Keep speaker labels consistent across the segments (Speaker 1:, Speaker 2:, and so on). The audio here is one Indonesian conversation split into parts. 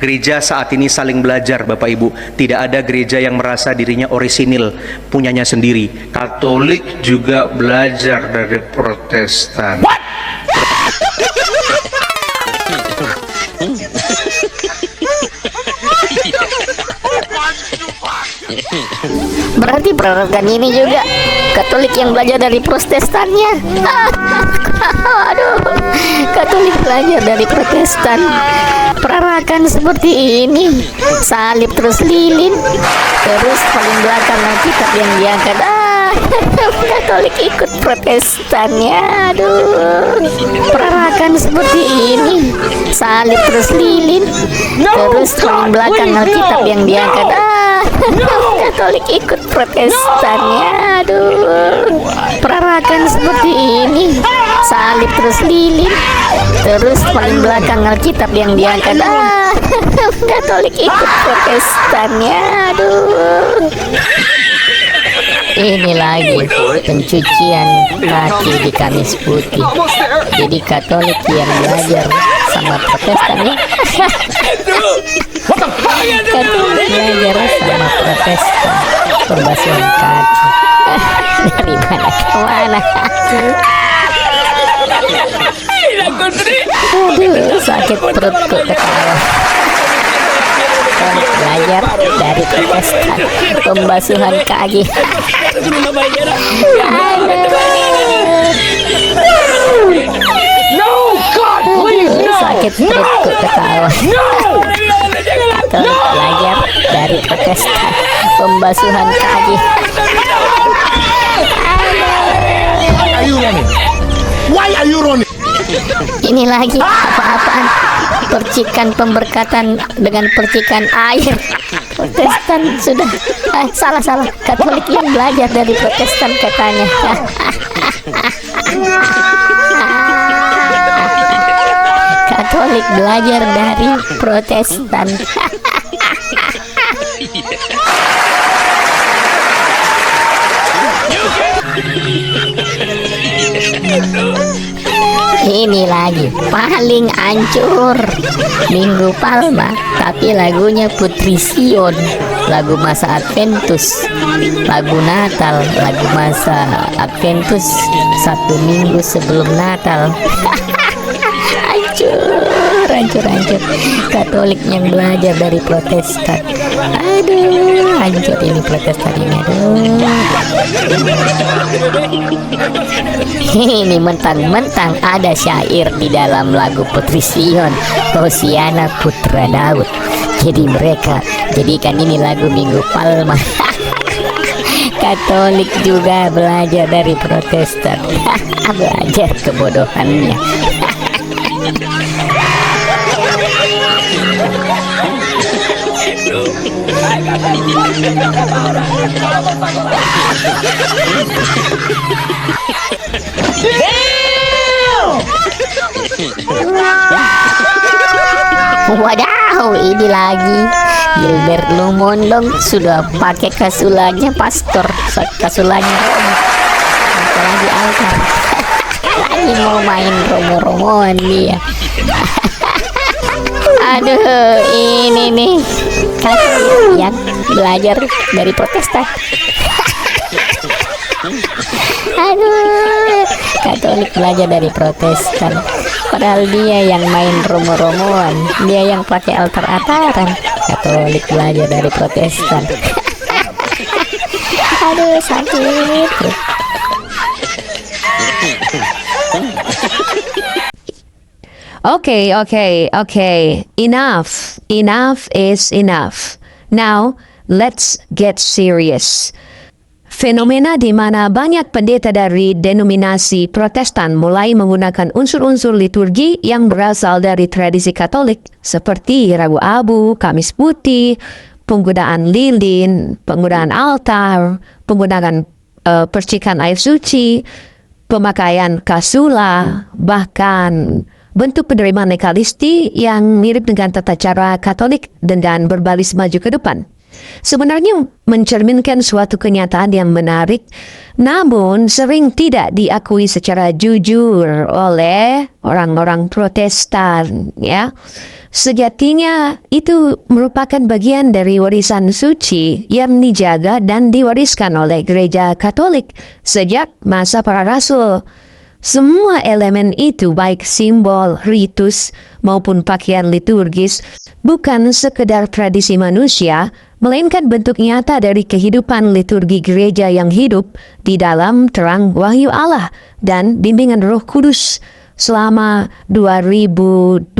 Speaker 1: Gereja saat ini saling belajar, Bapak Ibu. Tidak ada gereja yang merasa dirinya orisinil, punyanya sendiri. Katolik juga belajar dari Protestan.
Speaker 2: Berarti peradaban ini juga Katolik yang belajar dari Protestannya. Aduh, Katolik belajar dari Protestan. Perarakan seperti ini, salib terus lilin, terus paling belakang Alkitab yang diangkat. Katolik ikut Protestannya. Aduh, perarakan seperti ini, salib terus lilin, terus paling belakang Alkitab yang diangkat. Katolik ikut Protestannya. Aduh, perarakan seperti ini, salib terus lilin, terus paling belakang Alkitab yang diangkat. Katolik ikut Protestannya. Aduh, ini lagi pencucian kaki di Kamis Putih. Jadi Katolik yang belajar sama Protestan ya. Katolik belajar sama Protestan pembasuhan kaki. Dari mana ke mana? Aduh, sakit perutku ketawa. Belajar dari Protestan pembasuhan kaki. Sakit perutku ketawa. Katolik belajar dari Protestan pembasuhan kaki. Ini lagi apa-apaan? Percikan pemberkatan dengan percikan air. Protestan sudah salah. Katolik yang belajar dari Protestan katanya. Katolik belajar dari Protestan. Ini lagi paling hancur Minggu Palma, tapi lagunya Putri Sion, lagu masa Adventus, lagu Natal, lagu masa Adventus 1 minggu sebelum Natal. Hancur Katolik yang belajar dari Protestan. Aduh, hancur ini Protestan ini. Aduh, ini mentang-mentang ada syair di dalam lagu Putri Sion, Hosiana Putra Daud. Jadi mereka jadikan ini lagu Minggu Palma. Katolik juga belajar dari Protestan. Belajar kebodohannya. Wadaw, ini lagi Gilbert Lumondong sudah pakai kasulanya pastor, kasulanya Romo, apalagi altar. Lagi mau main romo-romoan dia. Aduh, ini nih Katolik yang belajar dari Protestan. Aduh, Katolik belajar dari Protestan. Padahal dia yang main romo-romoan, dia yang pakai altar-altaran. Katolik belajar dari Protestan. Aduh, sakit.
Speaker 3: Okay. Enough is enough. Now, let's get serious. Fenomena di mana banyak pendeta dari denominasi Protestan mulai menggunakan unsur-unsur liturgi yang berasal dari tradisi Katolik seperti Rabu Abu, Kamis Putih, penggunaan lilin, penggunaan altar, penggunaan percikan air suci, pemakaian kasula, bahkan bentuk penerimaan ekaristi yang mirip dengan tata cara Katolik dengan berbaris maju ke depan. Sebenarnya mencerminkan suatu kenyataan yang menarik, namun sering tidak diakui secara jujur oleh orang-orang Protestan, ya. Sejatinya itu merupakan bagian dari warisan suci yang dijaga dan diwariskan oleh Gereja Katolik sejak masa para rasul. Semua elemen itu, baik simbol, ritus, maupun pakaian liturgis, bukan sekedar tradisi manusia, melainkan bentuk nyata dari kehidupan liturgi gereja yang hidup di dalam terang wahyu Allah dan bimbingan Roh Kudus selama 2025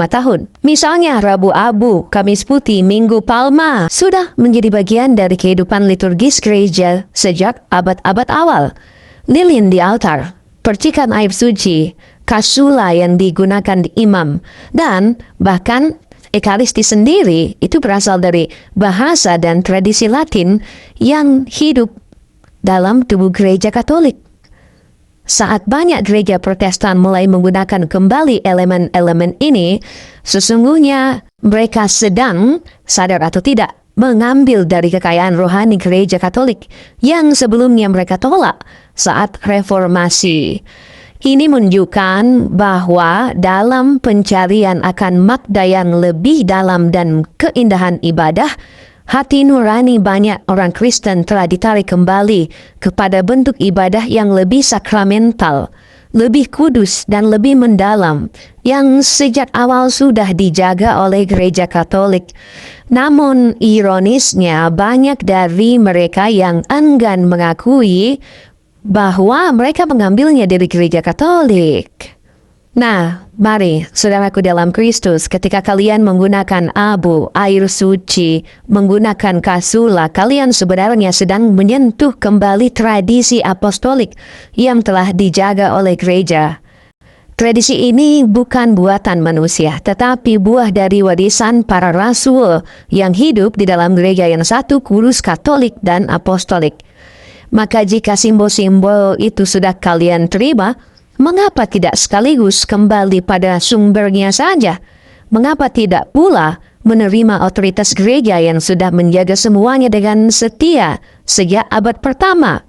Speaker 3: tahun. Misalnya Rabu Abu, Kamis Putih, Minggu Palma sudah menjadi bagian dari kehidupan liturgis gereja sejak abad-abad awal. Lilin di altar, percikan air suci, kasula yang digunakan di imam, dan bahkan Ekaristi sendiri itu berasal dari bahasa dan tradisi Latin yang hidup dalam tubuh gereja Katolik. Saat banyak gereja Protestan mulai menggunakan kembali elemen-elemen ini, sesungguhnya mereka sedang, sadar atau tidak, mengambil dari kekayaan rohani gereja Katolik yang sebelumnya mereka tolak saat reformasi. Ini menunjukkan bahwa dalam pencarian akan makna yang lebih dalam dan keindahan ibadah, hati nurani banyak orang Kristen telah ditarik kembali kepada bentuk ibadah yang lebih sakramental, lebih kudus dan lebih mendalam, yang sejak awal sudah dijaga oleh Gereja Katolik. Namun ironisnya banyak dari mereka yang enggan mengakui bahwa mereka mengambilnya dari Gereja Katolik. Nah, mari, saudaraku dalam Kristus, ketika kalian menggunakan abu, air suci, menggunakan kasula, kalian sebenarnya sedang menyentuh kembali tradisi apostolik yang telah dijaga oleh gereja. Tradisi ini bukan buatan manusia, tetapi buah dari warisan para rasul yang hidup di dalam gereja yang satu, kudus, Katolik, dan apostolik. Maka jika simbol-simbol itu sudah kalian terima, mengapa tidak sekaligus kembali pada sumbernya saja? Mengapa tidak pula menerima otoritas gereja yang sudah menjaga semuanya dengan setia sejak abad pertama?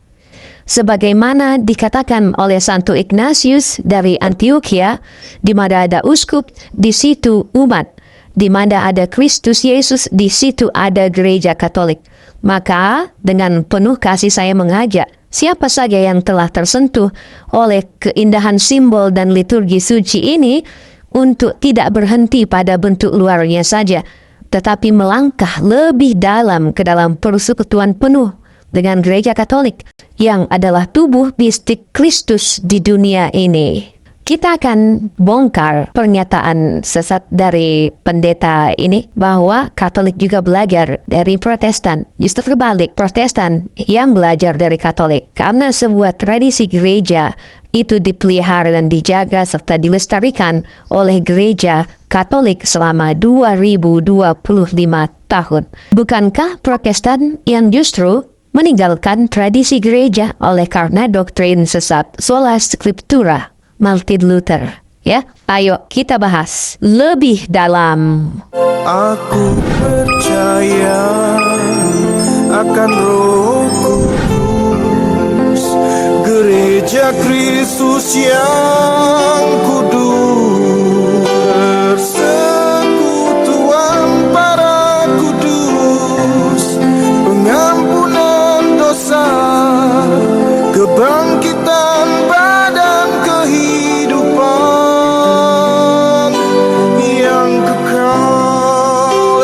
Speaker 3: Sebagaimana dikatakan oleh Santo Ignatius dari Antioquia, di mana ada uskup, di situ umat. Di mana ada Kristus Yesus, di situ ada gereja Katolik. Maka dengan penuh kasih saya mengajak siapa saja yang telah tersentuh oleh keindahan simbol dan liturgi suci ini untuk tidak berhenti pada bentuk luarnya saja, tetapi melangkah lebih dalam ke dalam persekutuan penuh dengan gereja Katolik yang adalah tubuh mistik Kristus di dunia ini. Kita akan bongkar pernyataan sesat dari pendeta ini bahwa Katolik juga belajar dari Protestan. Justru terbalik, Protestan yang belajar dari Katolik. Karena sebuah tradisi gereja itu dipelihara dan dijaga serta dilestarikan oleh gereja Katolik selama 2025 tahun. Bukankah Protestan yang justru meninggalkan tradisi gereja oleh karena doktrin sesat sola scriptura? Martin Luther, ya. Ayo kita bahas lebih dalam.
Speaker 4: Aku percaya akan Roh Kudus, Gereja Kristus yang kudus, persekutuan para kudus, pengampunan dosa, kebangkitan badan, kehidupan yang kekal.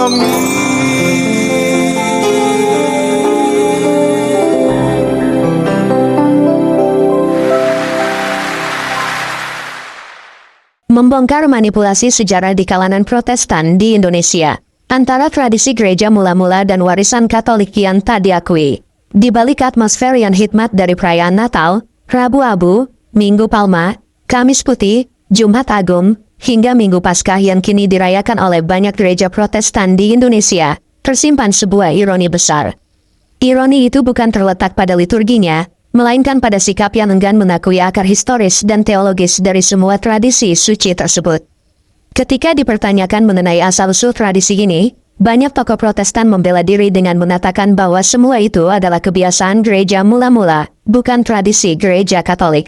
Speaker 4: Amin.
Speaker 3: Membongkar manipulasi sejarah di kalangan Protestan di Indonesia. Antara tradisi gereja mula-mula dan warisan Katolik yang tak diakui. Di balik atmosfer yang hikmat dari perayaan Natal, Rabu Abu, Minggu Palma, Kamis Putih, Jumat Agung, hingga Minggu Paskah yang kini dirayakan oleh banyak gereja Protestan di Indonesia, tersimpan sebuah ironi besar. Ironi itu bukan terletak pada liturginya, melainkan pada sikap yang enggan mengakui akar historis dan teologis dari semua tradisi suci tersebut. Ketika dipertanyakan mengenai asal-usul tradisi ini, Banyak tokoh Protestan membela diri dengan mengatakan bahwa semua itu adalah kebiasaan gereja mula-mula, bukan tradisi gereja Katolik.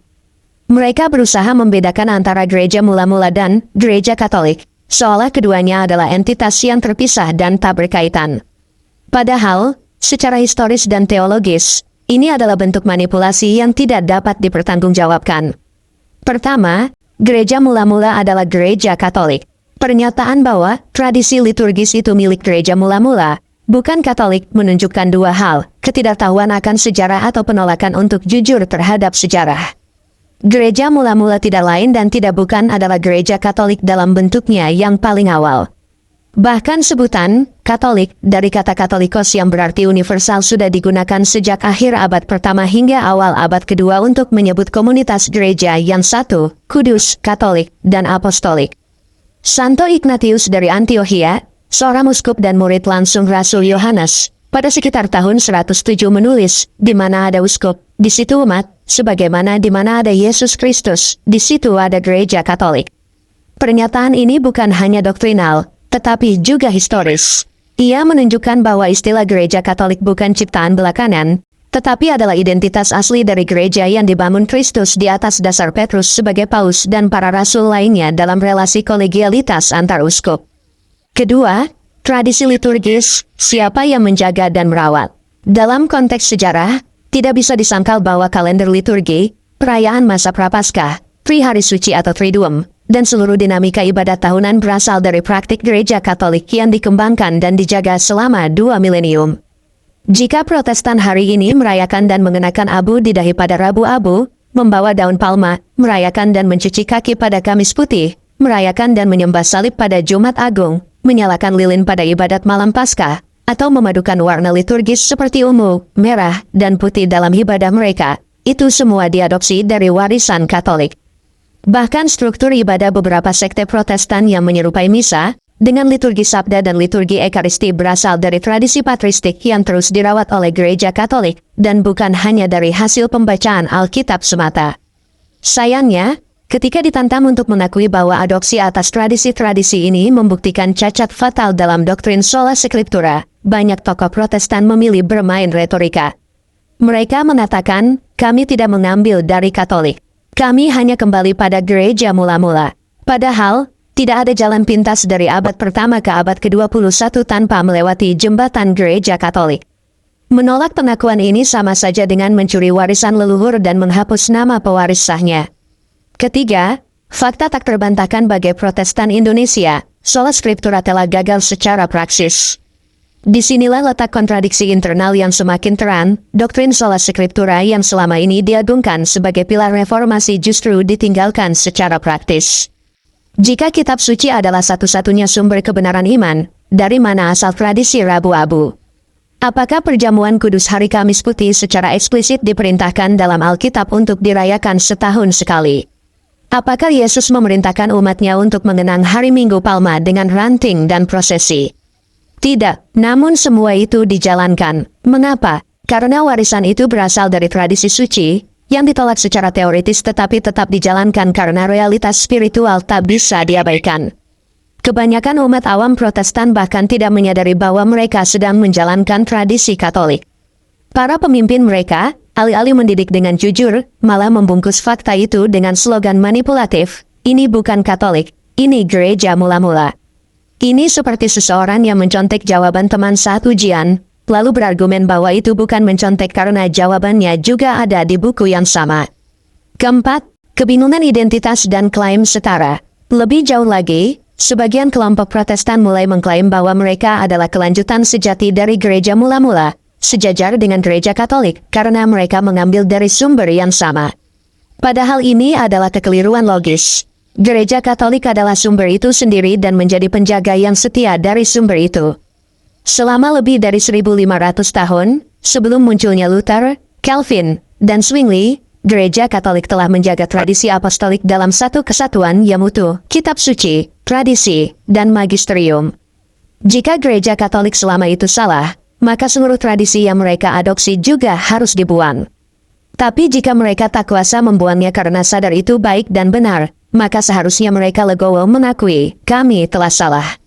Speaker 3: Mereka berusaha membedakan antara gereja mula-mula dan gereja Katolik, seolah keduanya adalah entitas yang terpisah dan tak berkaitan. Padahal, secara historis dan teologis, ini adalah bentuk manipulasi yang tidak dapat dipertanggungjawabkan. Pertama, gereja mula-mula adalah gereja Katolik. Pernyataan bahwa tradisi liturgis itu milik gereja mula-mula, bukan Katolik, menunjukkan dua hal, ketidaktahuan akan sejarah atau penolakan untuk jujur terhadap sejarah. Gereja mula-mula tidak lain dan tidak bukan adalah gereja Katolik dalam bentuknya yang paling awal. Bahkan sebutan Katolik dari kata Katolikos yang berarti universal sudah digunakan sejak akhir abad pertama hingga awal abad kedua untuk menyebut komunitas gereja yang satu, kudus, Katolik, dan apostolik. Santo Ignatius dari Antiokhia, seorang uskup dan murid langsung Rasul Yohanes, pada sekitar tahun 107 menulis, di mana ada uskup, di situ umat, sebagaimana di mana ada Yesus Kristus, di situ ada gereja Katolik. Pernyataan ini bukan hanya doktrinal, tetapi juga historis. Ia menunjukkan bahwa istilah gereja Katolik bukan ciptaan belakangan, tetapi adalah identitas asli dari gereja yang dibangun Kristus di atas dasar Petrus sebagai paus dan para rasul lainnya dalam relasi kolegialitas antar uskup. Kedua, tradisi liturgis, siapa yang menjaga dan merawat. Dalam konteks sejarah, tidak bisa disangkal bahwa kalender liturgi, perayaan masa prapaskah, Trihari Suci atau Triduum, dan seluruh dinamika ibadat tahunan berasal dari praktik gereja Katolik yang dikembangkan dan dijaga selama 2 milenium. Jika Protestan hari ini merayakan dan mengenakan abu di dahi pada Rabu Abu, membawa daun palma, merayakan dan mencuci kaki pada Kamis Putih, merayakan dan menyembah salib pada Jumat Agung, menyalakan lilin pada ibadat malam Paskah, atau memadukan warna liturgis seperti ungu, merah, dan putih dalam ibadah mereka, itu semua diadopsi dari warisan Katolik. Bahkan struktur ibadah beberapa sekte Protestan yang menyerupai misa, dengan liturgi sabda dan liturgi ekaristi berasal dari tradisi patristik yang terus dirawat oleh gereja Katolik, dan bukan hanya dari hasil pembacaan Alkitab semata. Sayangnya, ketika ditantang untuk mengakui bahwa adopsi atas tradisi-tradisi ini membuktikan cacat fatal dalam doktrin sola scriptura, banyak tokoh Protestan memilih bermain retorika. Mereka mengatakan, kami tidak mengambil dari Katolik. Kami hanya kembali pada gereja mula-mula. Padahal, tidak ada jalan pintas dari abad pertama ke abad ke-21 tanpa melewati jembatan gereja Katolik. Menolak pengakuan ini sama saja dengan mencuri warisan leluhur dan menghapus nama pewaris sahnya. Ketiga, fakta tak terbantahkan bagi Protestan Indonesia, sola scriptura telah gagal secara praksis. Disinilah letak kontradiksi internal yang semakin terang, doktrin sola scriptura yang selama ini diagungkan sebagai pilar reformasi justru ditinggalkan secara praktis. Jika kitab suci adalah satu-satunya sumber kebenaran iman, dari mana asal tradisi Rabu Abu? Apakah perjamuan kudus hari Kamis Putih secara eksplisit diperintahkan dalam Alkitab untuk dirayakan setahun sekali? Apakah Yesus memerintahkan umatnya untuk mengenang hari Minggu Palma dengan ranting dan prosesi? Tidak, namun semua itu dijalankan. Mengapa? Karena warisan itu berasal dari tradisi suci, yang ditolak secara teoritis tetapi tetap dijalankan karena realitas spiritual tak bisa diabaikan. Kebanyakan umat awam Protestan bahkan tidak menyadari bahwa mereka sedang menjalankan tradisi Katolik. Para pemimpin mereka, alih-alih mendidik dengan jujur, malah membungkus fakta itu dengan slogan manipulatif, ini bukan Katolik, ini gereja mula-mula. Ini seperti seseorang yang mencontek jawaban teman saat ujian, lalu berargumen bahwa itu bukan mencontek karena jawabannya juga ada di buku yang sama. Keempat, kebingungan identitas dan klaim setara. Lebih jauh lagi, sebagian kelompok Protestan mulai mengklaim bahwa mereka adalah kelanjutan sejati dari gereja mula-mula, sejajar dengan gereja Katolik, karena mereka mengambil dari sumber yang sama. Padahal ini adalah kekeliruan logis. Gereja Katolik adalah sumber itu sendiri dan menjadi penjaga yang setia dari sumber itu. Selama lebih dari 1.500 tahun, sebelum munculnya Luther, Calvin, dan Zwingli, gereja Katolik telah menjaga tradisi apostolik dalam satu kesatuan yang utuh, kitab suci, tradisi, dan magisterium. Jika gereja Katolik selama itu salah, maka seluruh tradisi yang mereka adopsi juga harus dibuang. Tapi jika mereka tak kuasa membuangnya karena sadar itu baik dan benar, maka seharusnya mereka legowo mengakui, kami telah salah.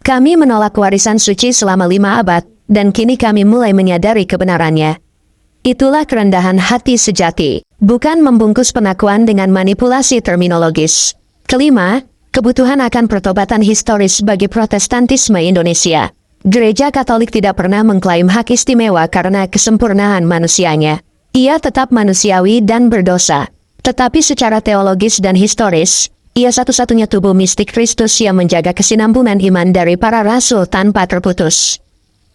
Speaker 3: Kami menolak warisan suci selama 5 abad, dan kini kami mulai menyadari kebenarannya. Itulah kerendahan hati sejati, bukan membungkus pengakuan dengan manipulasi terminologis. Kelima, kebutuhan akan pertobatan historis bagi Protestantisme Indonesia. Gereja Katolik tidak pernah mengklaim hak istimewa karena kesempurnaan manusianya. Ia tetap manusiawi dan berdosa. Tetapi secara teologis dan historis, ia satu-satunya tubuh mistik Kristus yang menjaga kesinambungan iman dari para rasul tanpa terputus.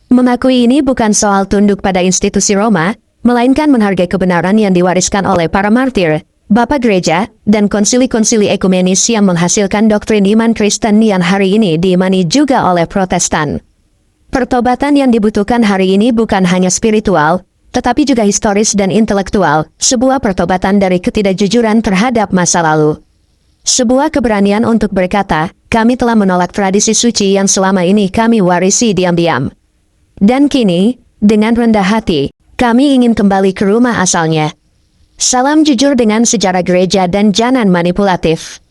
Speaker 3: Mengakui ini bukan soal tunduk pada institusi Roma, melainkan menghargai kebenaran yang diwariskan oleh para martir, Bapa Gereja, dan konsili-konsili ekumenis yang menghasilkan doktrin iman Kristen yang hari ini diimani juga oleh Protestan. Pertobatan yang dibutuhkan hari ini bukan hanya spiritual, tetapi juga historis dan intelektual, sebuah pertobatan dari ketidakjujuran terhadap masa lalu. Sebuah keberanian untuk berkata, kami telah menolak tradisi suci yang selama ini kami warisi diam-diam. Dan kini, dengan rendah hati, kami ingin kembali ke rumah asalnya. Salam jujur dengan sejarah gereja dan jangan manipulatif.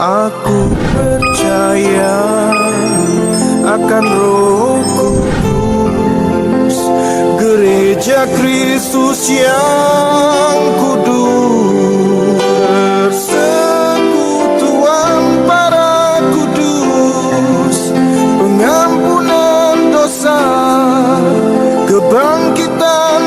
Speaker 4: Aku percaya akan Roh Kudus, Gereja Kristus yang kudus, persekutuan para kudus, pengampunan dosa, kebangkitan